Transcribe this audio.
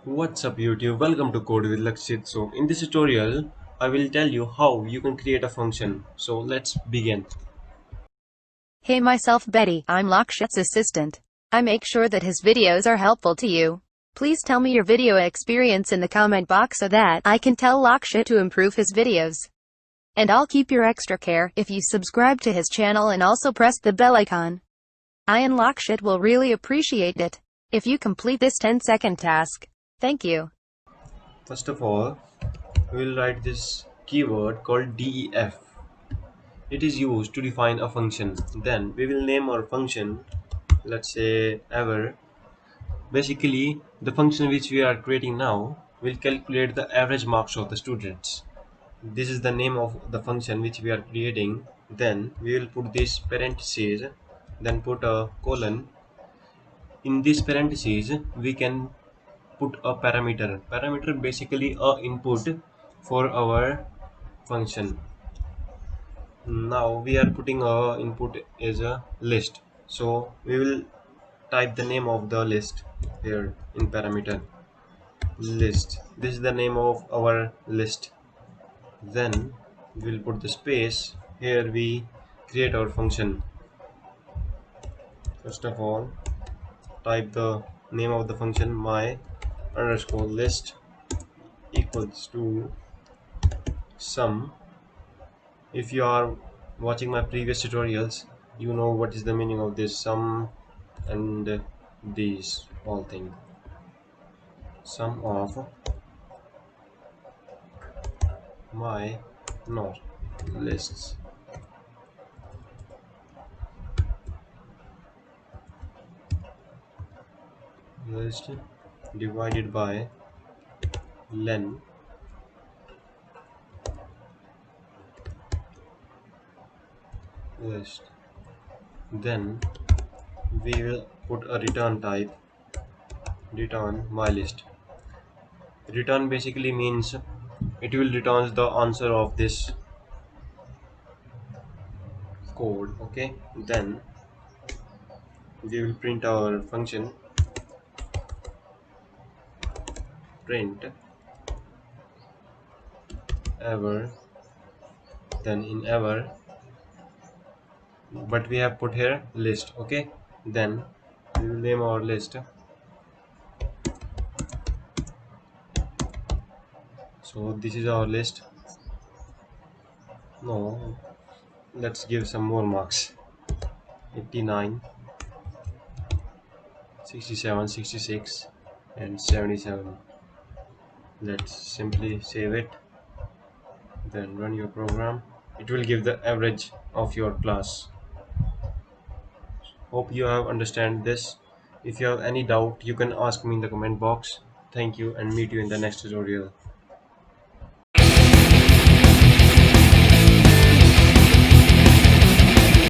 What's up YouTube? Welcome to Code with Lakshit. So in this tutorial, I will tell you how you can create a function. So let's begin. Hey myself Betty, I'm Lakshit's assistant. I make sure that his videos are helpful to you. Please tell me your video experience in the comment box so that I can tell Lakshit to improve his videos. And I'll keep your extra care if you subscribe to his channel and also press the bell icon. I and Lakshit will really appreciate it if you complete this 10-second task. Thank you. First of all, we will write this keyword called def. It is used to define a function. Then we will name our function, let's say ever. Basically, the function which we are creating now will calculate the average marks of the students. This is the name of the function which we are creating. Then we will put this parentheses, then put a colon. In this parentheses we can put a parameter basically a input for our function. Now we are putting our input as a list, so we will type the name of the list here in parameter list. This is the name of our list. Then we will put the space. Here we create our function. First of all, type the name of the function my underscore list equals to sum. If you are watching my previous tutorials, you know what is the meaning of this sum and these all thing. Sum of my not lists list divided by len list. Then we will put a return type, return my list. Return basically means it will return the answer of this code. Okay, then we will print our function print ever. Then in ever, but we have put here list. Okay, then we will name our list. So this is our list. No, let's give some more marks. 89, 67, 66 and 77. Let's simply save it, then run your program. It will give the average of your class. Hope you have understand this. If you have any doubt, you can ask me in the comment box. Thank you and meet you in the next tutorial.